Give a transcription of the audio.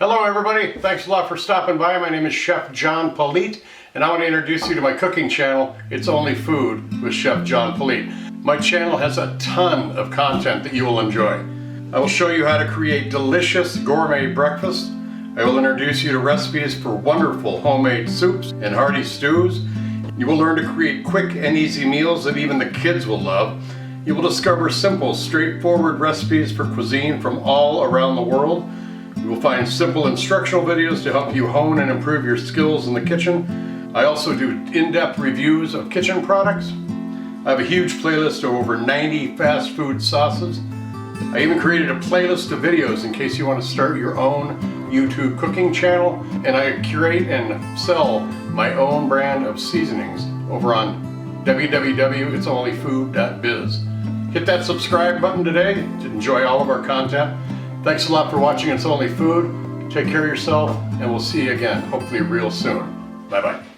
Hello everybody, thanks a lot for stopping by. My name is Chef John Politte, and I want to introduce you to my cooking channel, It's Only Food with Chef John Politte. My channel has a ton of content that you will enjoy. I will show you how to create delicious gourmet breakfast. I will introduce you to recipes for wonderful homemade soups and hearty stews. You will learn to create quick and easy meals that even the kids will love. You will discover simple, straightforward recipes for cuisine from all around the world. You will find simple instructional videos to help you hone and improve your skills in the kitchen. I also do in-depth reviews of kitchen products. I have a huge playlist of over 90 fast food sauces. I even created a playlist of videos in case you want to start your own YouTube cooking channel. And I curate and sell my own brand of seasonings over on www.itsonlyfood.biz. Hit that subscribe button today to enjoy all of our content. Thanks a lot for watching It's Only Food. Take care of yourself, and we'll see you again, hopefully real soon. Bye-bye.